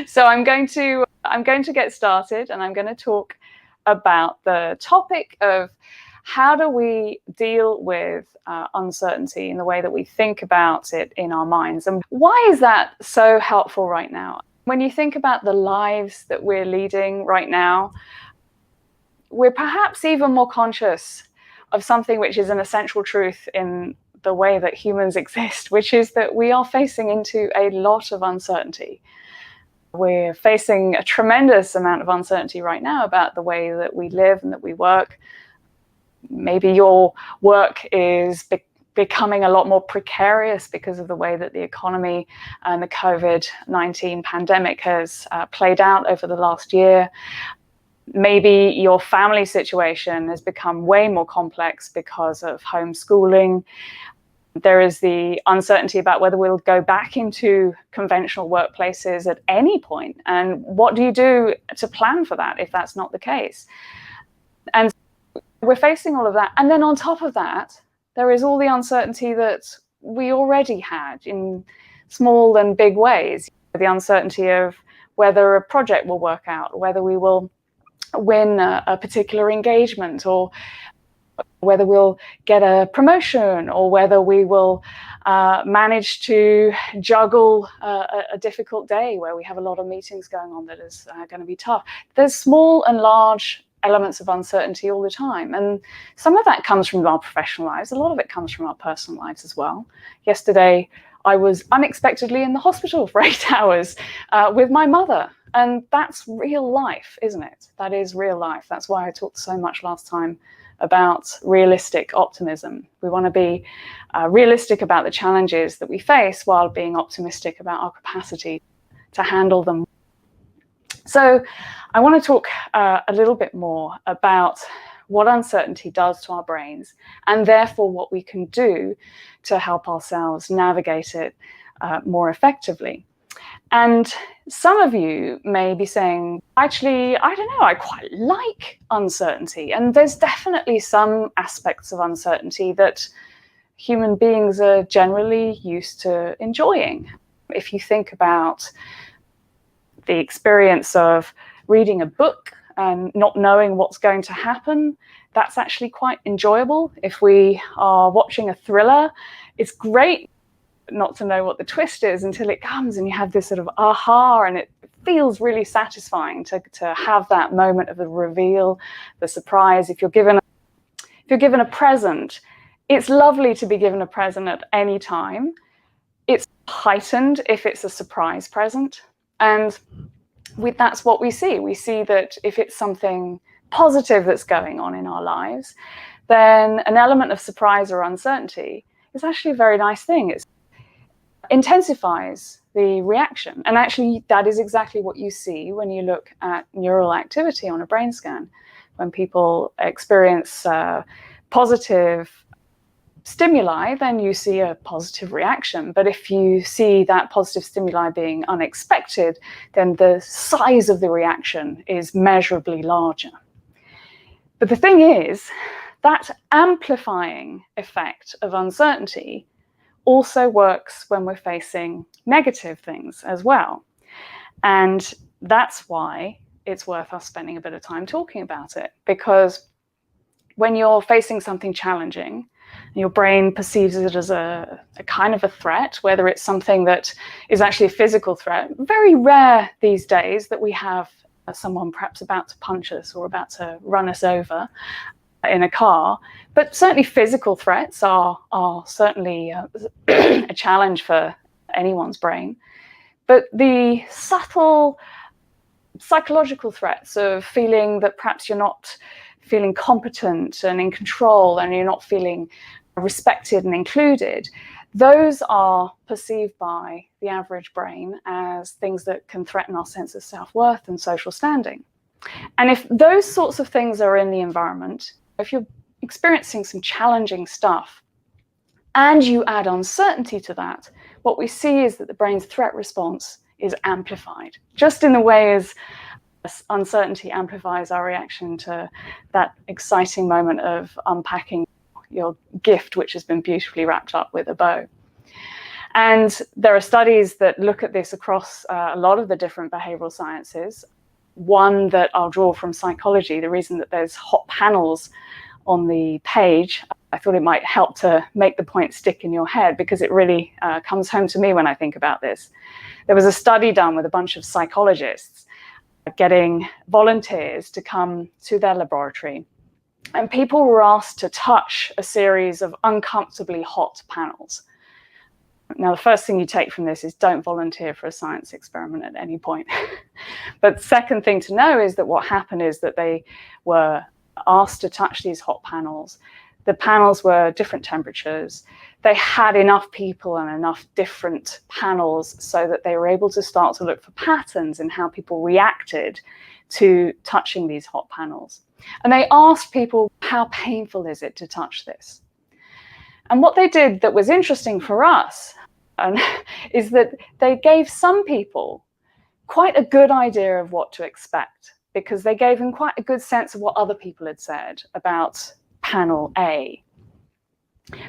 So I'm going to get started, and I'm going to talk about the topic of how do we deal with uncertainty in the way that we think about it in our minds, and why is that so helpful right now? When you think about the lives that we're leading right now, we're perhaps even more conscious of something which is an essential truth in the way that humans exist, which is that we are facing into a lot of uncertainty. We're facing a tremendous amount of uncertainty right now about the way that we live and that we work. Maybe your work is becoming a lot more precarious because of the way that the economy and the COVID-19 pandemic has played out over the last year. Maybe your family situation has become way more complex because of homeschooling. There is the uncertainty about whether we'll go back into conventional workplaces at any point. And what do you do to plan for that if that's not the case? And we're facing all of that. And then on top of that, there is all the uncertainty that we already had in small and big ways. The uncertainty of whether a project will work out, whether we will win a particular engagement, or whether we'll get a promotion, or whether we will manage to juggle a difficult day where we have a lot of meetings going on that is going to be tough. There's small and large elements of uncertainty all the time, and some of that comes from our professional lives. A lot of it comes from our personal lives as well. Yesterday, I was unexpectedly in the hospital for 8 hours with my mother. And that's real life, isn't it? That is real life. That's why I talked so much last time about realistic optimism. We want to be realistic about the challenges that we face while being optimistic about our capacity to handle them. So I want to talk a little bit more about what uncertainty does to our brains, and therefore what we can do to help ourselves navigate it more effectively. And some of you may be saying, actually, I don't know, I quite like uncertainty. And there's definitely some aspects of uncertainty that human beings are generally used to enjoying. If you think about the experience of reading a book and not knowing what's going to happen, that's actually quite enjoyable. If we are watching a thriller, it's great not to know what the twist is until it comes, and you have this sort of aha, and it feels really satisfying to have that moment of the reveal, the surprise. If you're given a present, it's lovely to be given a present at any time. It's heightened if it's a surprise present, and that's what we see. We see that if it's something positive that's going on in our lives, then an element of surprise or uncertainty is actually a very nice thing. It intensifies the reaction. And actually, that is exactly what you see when you look at neural activity on a brain scan. When people experience positive stimuli, then you see a positive reaction. But if you see that positive stimuli being unexpected, then the size of the reaction is measurably larger. But the thing is, that amplifying effect of uncertainty also works when we're facing negative things as well. And that's why it's worth us spending a bit of time talking about it, because when you're facing something challenging, your brain perceives it as a kind of a threat, whether it's something that is actually a physical threat. Very rare these days that we have someone perhaps about to punch us or about to run us over in a car, but certainly physical threats are certainly a challenge for anyone's brain. But the subtle psychological threats of feeling that perhaps you're not feeling competent and in control, and you're not feeling respected and included, those are perceived by the average brain as things that can threaten our sense of self-worth and social standing. And if those sorts of things are in the environment, if you're experiencing some challenging stuff and you add uncertainty to that, what we see is that the brain's threat response is amplified, just in the way as uncertainty amplifies our reaction to that exciting moment of unpacking your gift, which has been beautifully wrapped up with a bow. And there are studies that look at this across a lot of the different behavioral sciences. One that I'll draw from psychology, the reason that there's hot panels on the page, I thought it might help to make the point stick in your head, because it really comes home to me when I think about this. There was a study done with a bunch of psychologists getting volunteers to come to their laboratory, and people were asked to touch a series of uncomfortably hot panels. Now, the first thing you take from this is don't volunteer for a science experiment at any point. But the second thing to know is that what happened is that they were asked to touch these hot panels. The panels were different temperatures. They had enough people and enough different panels so that they were able to start to look for patterns in how people reacted to touching these hot panels. And they asked people, how painful is it to touch this? And what they did that was interesting for us is that they gave some people quite a good idea of what to expect, because they gave them quite a good sense of what other people had said about panel A.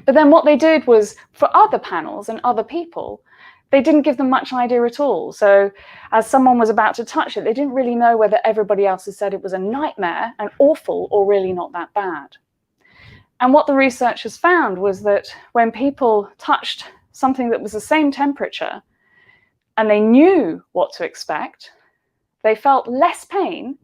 But then what they did was, for other panels and other people, they didn't give them much idea at all. So as someone was about to touch it, they didn't really know whether everybody else had said it was a nightmare and awful or really not that bad. And what the researchers found was that when people touched something that was the same temperature and they knew what to expect, they felt less pain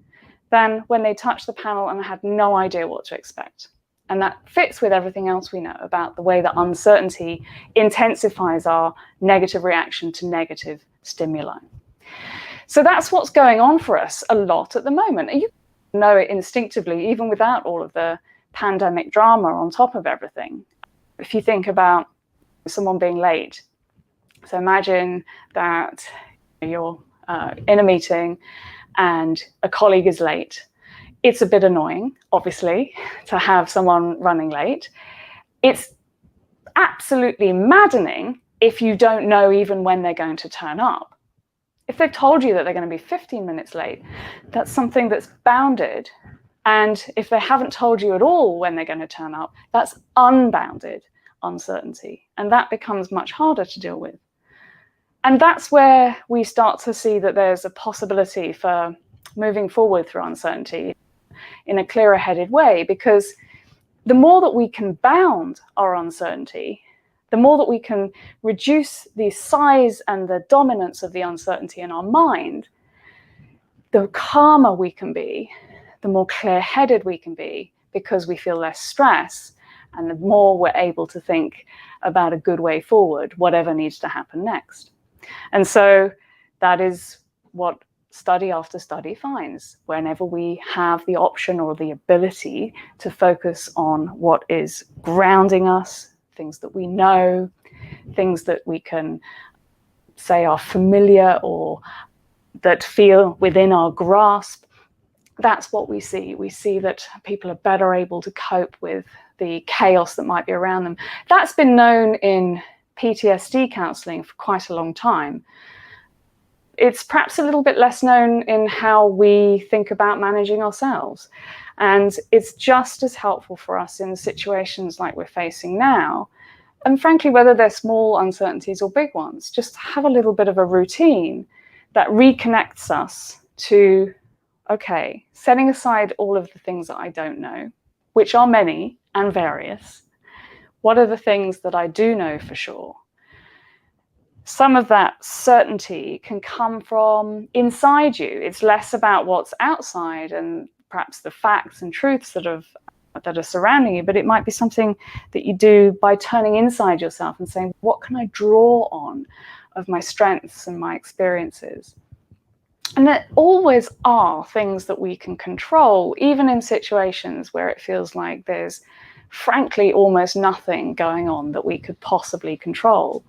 than when they touched the panel and had no idea what to expect. And that fits with everything else we know about the way that uncertainty intensifies our negative reaction to negative stimuli. So that's what's going on for us a lot at the moment. You know it instinctively, even without all of the pandemic drama on top of everything. If you think about someone being late, so imagine that you're in a meeting and a colleague is late. It's a bit annoying, obviously, to have someone running late. It's absolutely maddening if you don't know even when they're going to turn up. If they've told you that they're going to be 15 minutes late, that's something that's bounded. And if they haven't told you at all when they're going to turn up, that's unbounded uncertainty. And that becomes much harder to deal with. And that's where we start to see that there's a possibility for moving forward through uncertainty in a clearer-headed way, because the more that we can bound our uncertainty, the more that we can reduce the size and the dominance of the uncertainty in our mind, the calmer we can be, the more clear-headed we can be, because we feel less stress, and the more we're able to think about a good way forward, whatever needs to happen next. And so that is what study after study finds. Whenever we have the option or the ability to focus on what is grounding us, things that we know, things that we can say are familiar or that feel within our grasp, that's what we see. We see that people are better able to cope with the chaos that might be around them. That's been known in PTSD counseling for quite a long time. It's perhaps a little bit less known in how we think about managing ourselves. And it's just as helpful for us in situations like we're facing now. And frankly, whether they're small uncertainties or big ones, just have a little bit of a routine that reconnects us to, okay, setting aside all of the things that I don't know, which are many and various. What are the things that I do know for sure? Some of that certainty can come from inside you. It's less about what's outside and perhaps the facts and truths that are surrounding you, but it might be something that you do by turning inside yourself and saying, what can I draw on of my strengths and my experiences? And there always are things that we can control, even in situations where it feels like there's frankly almost nothing going on that we could possibly control.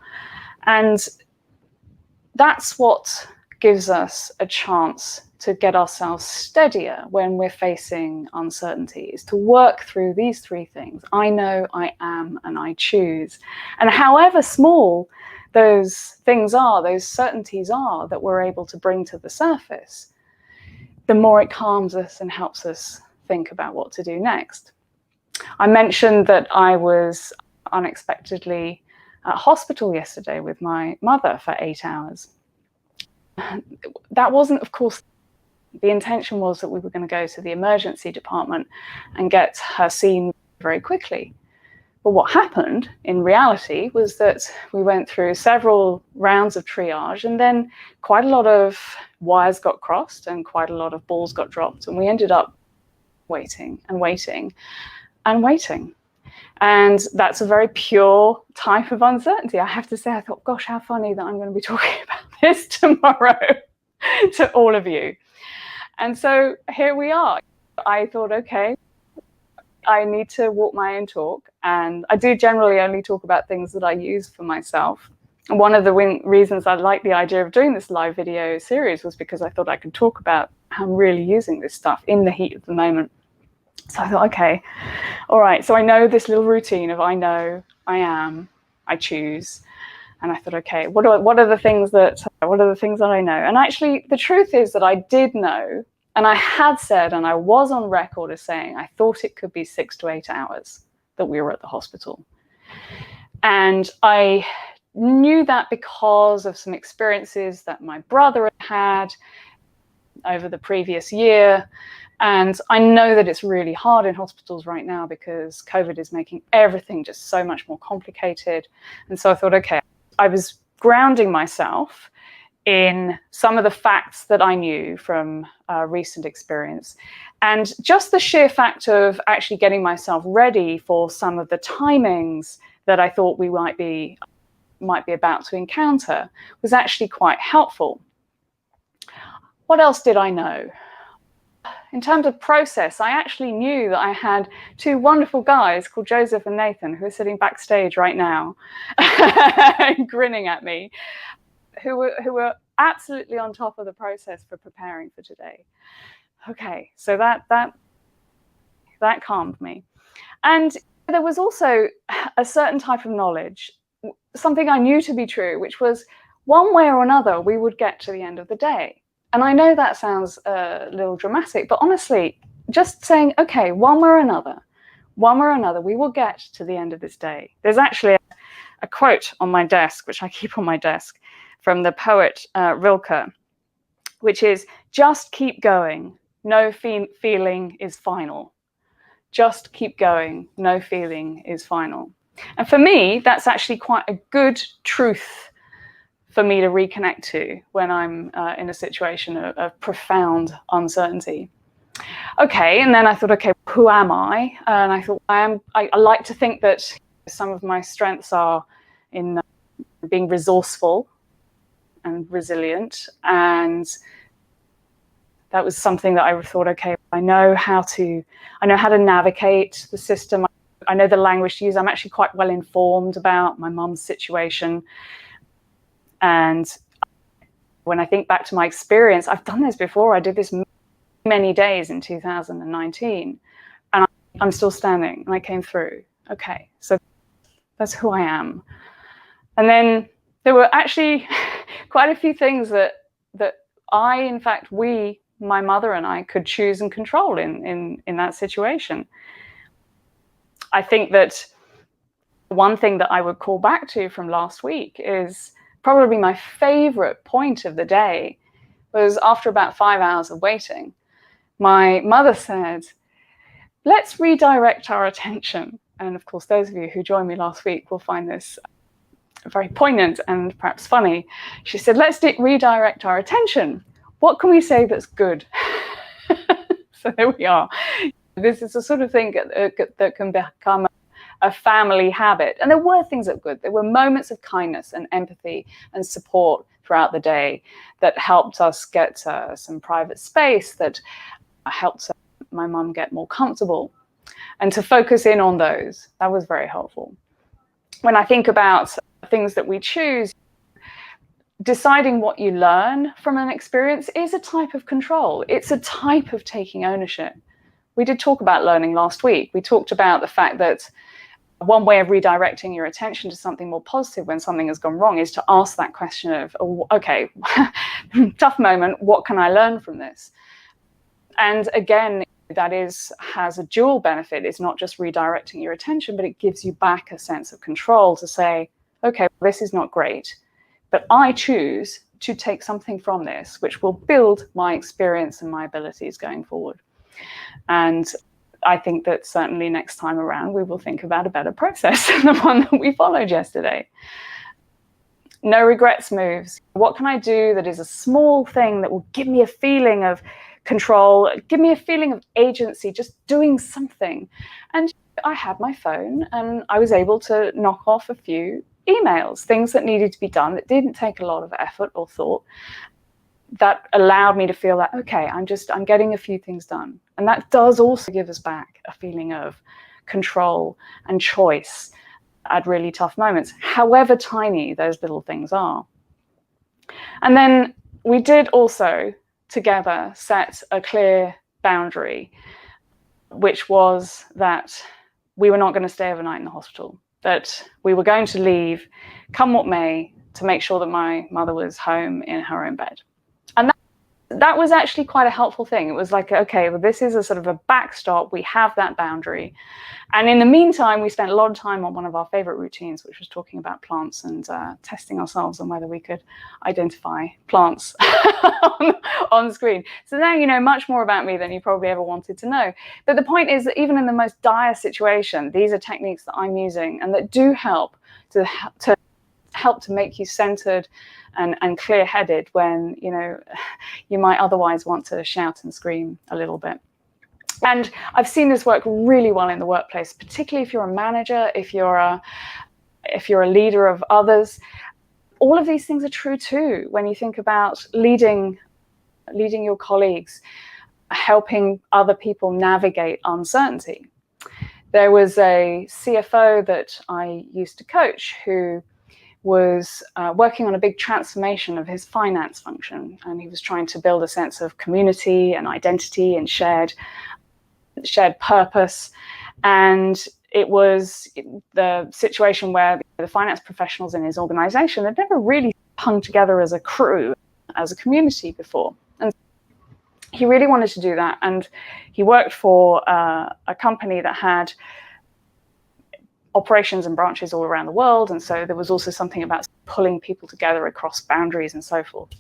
And that's what gives us a chance to get ourselves steadier when we're facing uncertainties, to work through these three things. I know, I am, and I choose. And however small those things are, those certainties are that we're able to bring to the surface, the more it calms us and helps us think about what to do next. I mentioned that I was unexpectedly at hospital yesterday with my mother for 8 hours. That wasn't, of course, the intention was that we were going to go to the emergency department and get her seen very quickly. But what happened in reality was that we went through several rounds of triage, and then quite a lot of wires got crossed and quite a lot of balls got dropped, and we ended up waiting and waiting and waiting. And that's a very pure type of uncertainty. I have to say, I thought, gosh, how funny that I'm going to be talking about this tomorrow to all of you. And so here we are. I thought, okay, I need to walk my own talk. And I do generally only talk about things that I use for myself. And one of the reasons I like the idea of doing this live video series was because I thought I could talk about how I'm really using this stuff in the heat of the moment. So I thought, okay, all right. So I know this little routine of I know, I am, I choose. And I thought, okay, what are the things that I know? And actually, the truth is that I did know, and I had said, and I was on record as saying, I thought it could be 6 to 8 hours that we were at the hospital. And I knew that because of some experiences that my brother had over the previous year. And I know that it's really hard in hospitals right now because COVID is making everything just so much more complicated. And so I thought, okay, I was grounding myself in some of the facts that I knew from recent experience. And just the sheer fact of actually getting myself ready for some of the timings that I thought we might be about to encounter was actually quite helpful. What else did I know? In terms of process, I actually knew that I had 2 wonderful guys called Joseph and Nathan, who are sitting backstage right now, grinning at me, who were absolutely on top of the process for preparing for today. Okay, so that calmed me. And there was also a certain type of knowledge, something I knew to be true, which was one way or another, we would get to the end of the day. And I know that sounds a little dramatic, but honestly, just saying, okay, one way or another, we will get to the end of this day. There's actually a quote on my desk, which I keep on my desk, from the poet Rilke, which is, just keep going, no feeling is final. Just keep going, no feeling is final. And for me, that's actually quite a good truth for me to reconnect to when I'm in a situation of profound uncertainty. Okay, and then I thought, okay, who am I? And I thought, I like to think that some of my strengths are in being resourceful and resilient. And that was something that I thought, okay, I know how to navigate the system. I know the language to use. I'm actually quite well informed about my mum's situation. And when I think back to my experience, I've done this before. I did this many days in 2019, and I'm still standing, and I came through. Okay, so that's who I am. And then there were actually quite a few things that my mother and I could choose and control in that situation. I think that one thing that I would call back to from last week is probably my favorite point of the day was after about 5 hours of waiting, my mother said, let's redirect our attention. And of course, those of you who joined me last week will find this very poignant and perhaps funny. She said, let's redirect our attention. What can we say that's good? So there we are. This is the sort of thing that can become a family habit. And there were things that were good. There were moments of kindness and empathy and support throughout the day that helped us get some private space, that helped my mum get more comfortable. And to focus in on those, that was very helpful. When I think about things that we choose, deciding what you learn from an experience is a type of control. It's a type of taking ownership. We did talk about learning last week. We talked about the fact that one way of redirecting your attention to something more positive when something has gone wrong is to ask that question of, oh, okay, tough moment, what can I learn from this? And again, that has a dual benefit. It's not just redirecting your attention, but it gives you back a sense of control to say, okay, this is not great, but I choose to take something from this which will build my experience and my abilities going forward. And I think that certainly next time around, we will think about a better process than the one that we followed yesterday. No regrets moves. What can I do that is a small thing that will give me a feeling of control, give me a feeling of agency, just doing something? And I had my phone and I was able to knock off a few emails, things that needed to be done that didn't take a lot of effort or thought, that allowed me to feel that, okay, I'm getting a few things done. And that does also give us back a feeling of control and choice at really tough moments, however tiny those little things are. And then we did also together set a clear boundary, which was that we were not going to stay overnight in the hospital, that we were going to leave, come what may, to make sure that my mother was home in her own bed. And that was actually quite a helpful thing. It was like, okay, well, this is a sort of a backstop. We have that boundary. And in the meantime, we spent a lot of time on one of our favorite routines, which was talking about plants and testing ourselves on whether we could identify plants on screen. So now you know much more about me than you probably ever wanted to know. But the point is that even in the most dire situation, these are techniques that I'm using and that do help to make you centered and clear-headed when you might otherwise want to shout and scream a little bit. And I've seen this work really well in the workplace, particularly if you're a manager, if you're a leader of others. All of these things are true too when you think about leading your colleagues, helping other people navigate uncertainty. There was a CFO that I used to coach who was working on a big transformation of his finance function, and he was trying to build a sense of community and identity and shared purpose. And it was the situation where the finance professionals in his organization had never really hung together as a crew, as a community before. And he really wanted to do that. And he worked for a company that had operations and branches all around the world. And so there was also something about pulling people together across boundaries and so forth.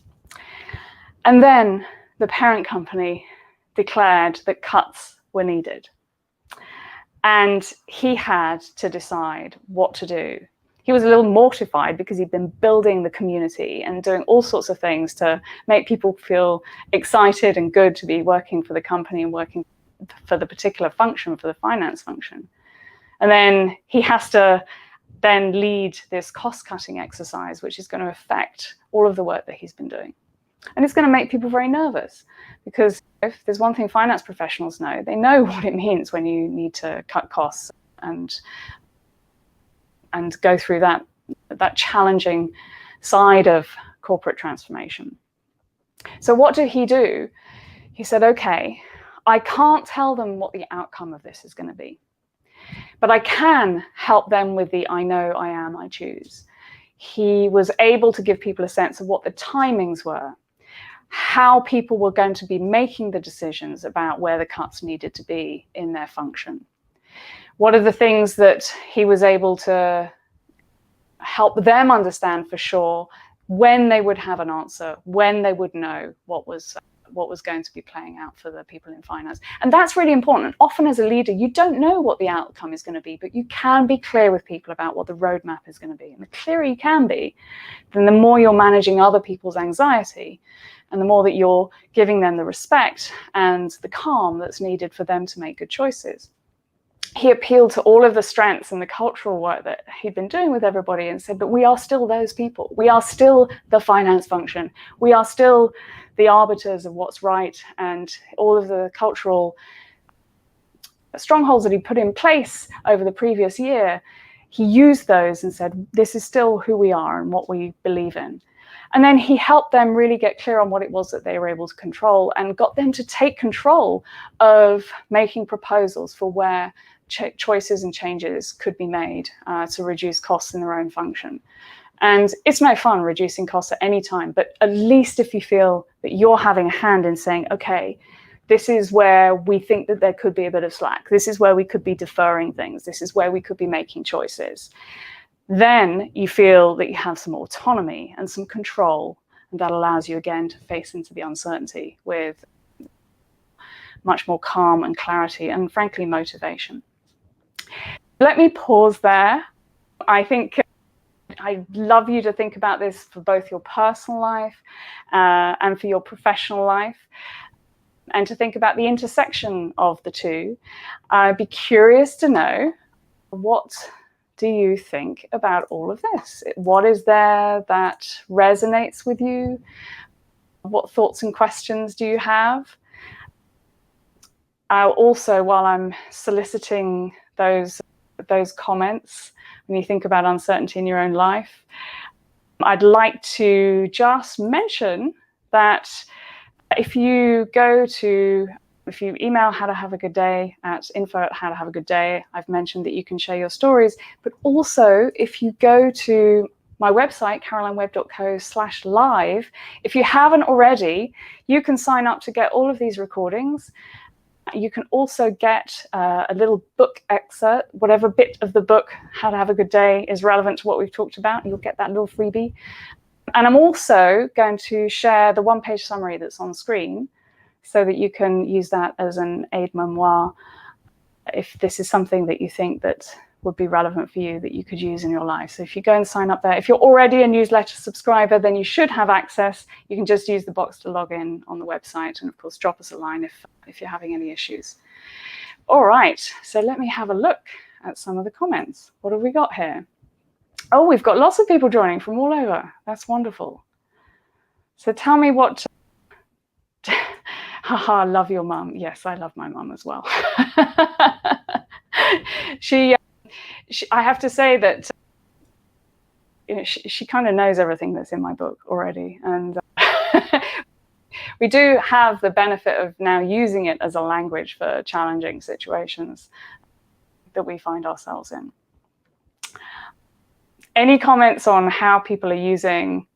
And then the parent company declared that cuts were needed. And he had to decide what to do. He was a little mortified because he'd been building the community and doing all sorts of things to make people feel excited and good to be working for the company and working for the particular function, for the finance function. And then he has to then lead this cost-cutting exercise, which is going to affect all of the work that he's been doing. And it's going to make people very nervous, because if there's one thing finance professionals know, they know what it means when you need to cut costs and go through that challenging side of corporate transformation. So what did he do? He said, okay, I can't tell them what the outcome of this is going to be, but I can help them with the I know, I am, I choose. He was able to give people a sense of what the timings were, how people were going to be making the decisions about where the cuts needed to be in their function. What are the things that he was able to help them understand for sure when they would have an answer, when they would know what was going to be playing out for the people in finance. And that's really important. Often as a leader, you don't know what the outcome is going to be, but you can be clear with people about what the roadmap is going to be. And the clearer you can be, then the more you're managing other people's anxiety, and the more that you're giving them the respect and the calm that's needed for them to make good choices. He appealed to all of the strengths and the cultural work that he'd been doing with everybody and said, but we are still those people. We are still the finance function. We are still the arbiters of what's right, and all of the cultural strongholds that he put in place over the previous year, he used those and said, this is still who we are and what we believe in. And then he helped them really get clear on what it was that they were able to control, and got them to take control of making proposals for where choices and changes could be made to reduce costs in their own function. And it's no fun reducing costs at any time, but at least if you feel that you're having a hand in saying, okay, this is where we think that there could be a bit of slack. This is where we could be deferring things. This is where we could be making choices. then you feel that you have some autonomy and some control, and that allows you again to face into the uncertainty with much more calm and clarity and, frankly, motivation. Let me pause there. I think I'd love you to think about this for both your personal life and for your professional life, and to think about the intersection of the two. I'd be curious to know, what do you think about all of this? What is there that resonates with you? What thoughts and questions do you have? Also, while I'm soliciting those comments, when you think about uncertainty in your own life, I'd like to just mention that if you email How to Have a Good Day at info@howtohaveagoodday, I've mentioned that you can share your stories. But also, if you go to my website, carolinewebb.co/live, if you haven't already, you can sign up to get all of these recordings. You can also get a little book excerpt, whatever bit of the book, How to Have a Good Day, is relevant to what we've talked about. You'll get that little freebie. And I'm also going to share the one-page summary that's on screen, so that you can use that as an aide-memoire if this is something that you think that would be relevant for you, that you could use in your life. So if you go and sign up there, if you're already a newsletter subscriber, then you should have access. You can just use the box to log in on the website, and of course drop us a line if you're having any issues. All right, so let me have a look at some of the comments. What have we got here? Oh, we've got lots of people joining from all over. That's wonderful. So tell me what... Haha, love your mum. Yes, I love my mum as well. I have to say that she kind of knows everything that's in my book already. And we do have the benefit of now using it as a language for challenging situations that we find ourselves in. Any comments on how people are using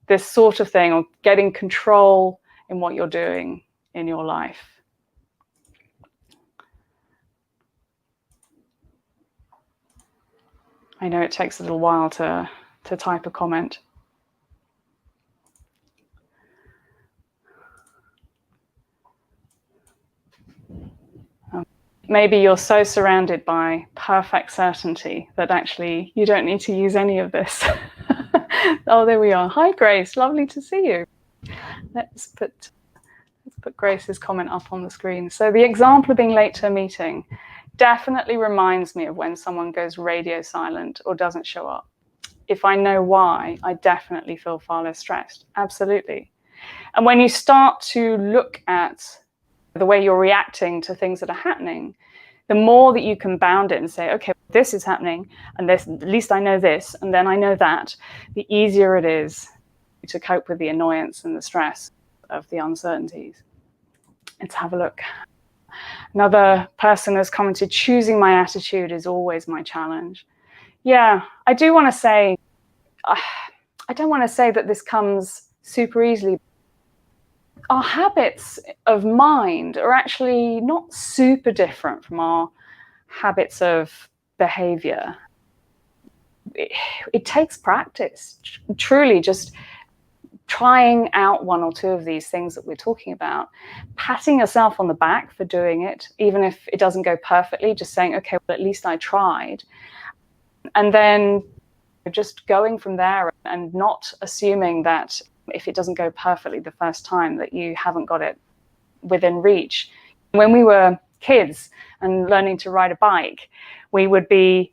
this sort of thing, or getting control in what you're doing in your life? I know it takes a little while to type a comment. Maybe you're so surrounded by perfect certainty that actually you don't need to use any of this. Oh, there we are. Hi, Grace. Lovely to see you. Let's put Grace's comment up on the screen. So the example of being late to a meeting definitely reminds me of when someone goes radio silent or doesn't show up. If I know why, I definitely feel far less stressed. Absolutely. And when you start to look at the way you're reacting to things that are happening, the more that you can bound it and say, okay, this is happening, and this, at least I know this, and then I know that, the easier it is to cope with the annoyance and the stress of the uncertainties. Let's have a look. Another person has commented, choosing my attitude is always my challenge. Yeah, I do want to say, I don't want to say that this comes super easily. Our habits of mind are actually not super different from our habits of behavior. It takes practice, truly, just trying out one or two of these things that we're talking about, patting yourself on the back for doing it, even if it doesn't go perfectly, just saying, okay, well, at least I tried. And then just going from there and not assuming that if it doesn't go perfectly the first time that you haven't got it within reach. When we were kids and learning to ride a bike, we would be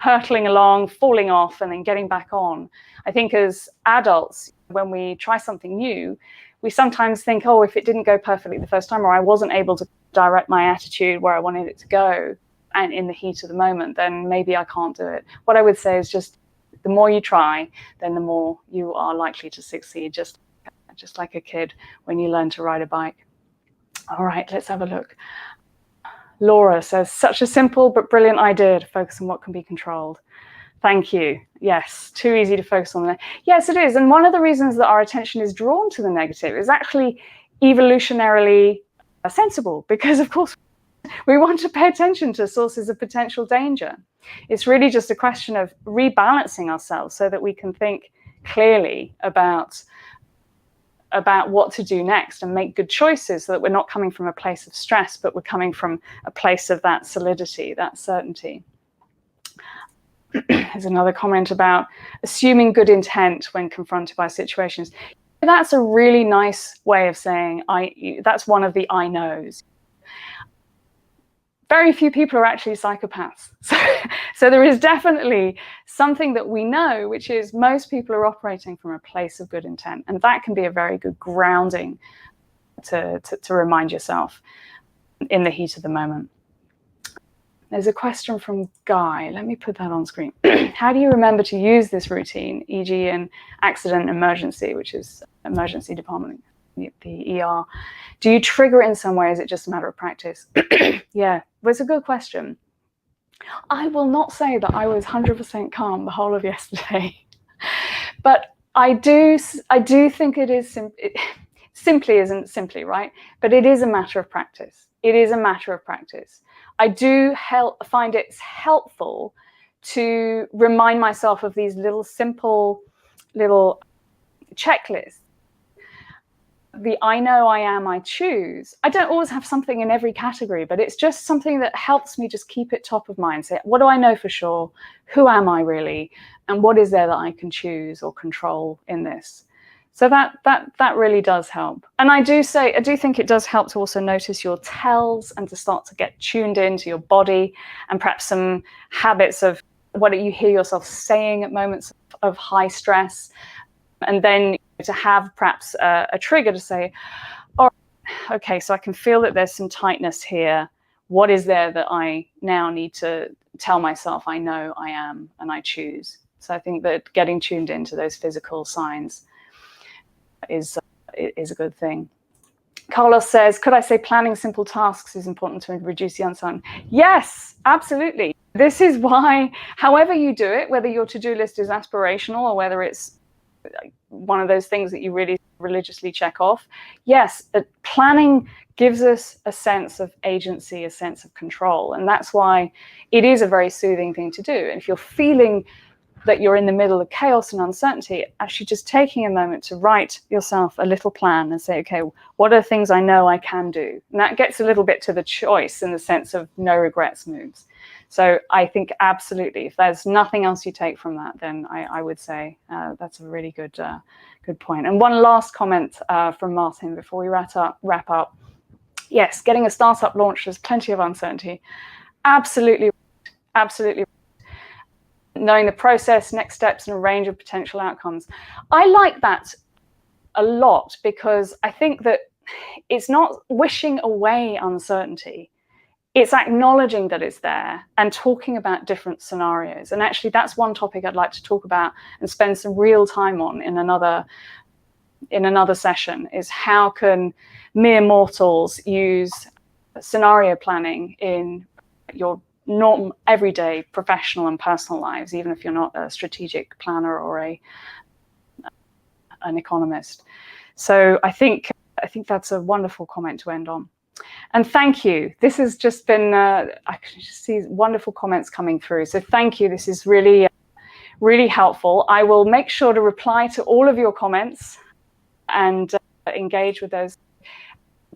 hurtling along, falling off, and then getting back on. I think as adults, when we try something new, we sometimes think, oh, if it didn't go perfectly the first time, or I wasn't able to direct my attitude where I wanted it to go, and in the heat of the moment, then maybe I can't do it. What I would say is just the more you try, then the more you are likely to succeed, just like a kid when you learn to ride a bike. All right, let's have a look. Laura says, such a simple but brilliant idea to focus on what can be controlled. Thank you. Yes, too easy to focus on that. Yes, it is. And one of the reasons that our attention is drawn to the negative is actually evolutionarily sensible, because of course We want to pay attention to sources of potential danger. It's really just a question of rebalancing ourselves so that we can think clearly about what to do next and make good choices, so that we're not coming from a place of stress, but we're coming from a place of that solidity, that certainty. There's another comment about assuming good intent when confronted by situations. That's a really nice way of saying that's one of the I knows. Very few people are actually psychopaths. So there is definitely something that we know, which is most people are operating from a place of good intent. And that can be a very good grounding to remind yourself in the heat of the moment. There's a question from Guy. Let me put that on screen. How do you remember to use this routine, e.g. in accident emergency, which is emergency department, the ER? Do you trigger it in some way? Is it just a matter of practice? Yeah, well, it's a good question. I will not say that I was 100% calm the whole of yesterday, but I do think it is simply isn't simply, right? But it is a matter of practice. It is a matter of practice. I do find it helpful to remind myself of these simple little checklists. The I know, I am, I choose. I don't always have something in every category, but it's just something that helps me just keep it top of mind. Say, what do I know for sure? Who am I really? And what is there that I can choose or control in this? So that really does help. And I do think it does help to also notice your tells and to start to get tuned into your body, and perhaps some habits of what you hear yourself saying at moments of high stress. And then to have perhaps a trigger to say, oh, okay, so I can feel that there's some tightness here. What is there that I now need to tell myself I know, I am, and I choose? So I think that getting tuned into those physical signs is a good thing. Carlos says, could I say planning simple tasks is important to reduce the uncertainty? Yes, absolutely. This is why, however you do it, whether your to-do list is aspirational or whether it's one of those things that you really religiously check off, yes, planning gives us a sense of agency, a sense of control. And that's why it is a very soothing thing to do. And if you're feeling that you're in the middle of chaos and uncertainty, actually just taking a moment to write yourself a little plan and say, okay, what are things I know I can do? And that gets a little bit to the choice in the sense of no regrets moves. So I think absolutely, if there's nothing else you take from that, then I would say that's a really good point. And one last comment from Martin before we wrap up. Yes, getting a startup launched, there's plenty of uncertainty. Absolutely, absolutely. Knowing the process, next steps, and a range of potential outcomes. I like that a lot because I think that it's not wishing away uncertainty. It's acknowledging that it's there and talking about different scenarios. And actually, that's one topic I'd like to talk about and spend some real time on in another session, is how can mere mortals use scenario planning in your everyday professional and personal lives, even if you're not a strategic planner or an economist. So I think that's a wonderful comment to end on. And thank you. This has just been, I can just see wonderful comments coming through. So thank you. This is really, really helpful. I will make sure to reply to all of your comments and engage with those.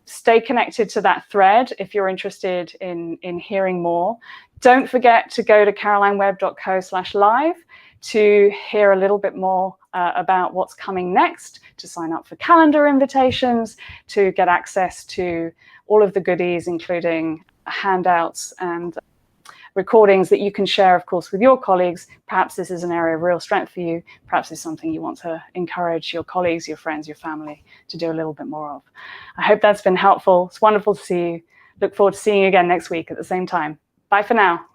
Stay connected to that thread if you're interested in hearing more. Don't forget to go to carolinewebb.co/live to hear a little bit more about what's coming next, to sign up for calendar invitations, to get access to all of the goodies, including handouts and recordings that you can share, of course, with your colleagues. Perhaps this is an area of real strength for you. Perhaps it's something you want to encourage your colleagues, your friends, your family to do a little bit more of. I hope that's been helpful. It's wonderful to see you. Look forward to seeing you again next week at the same time. Bye for now.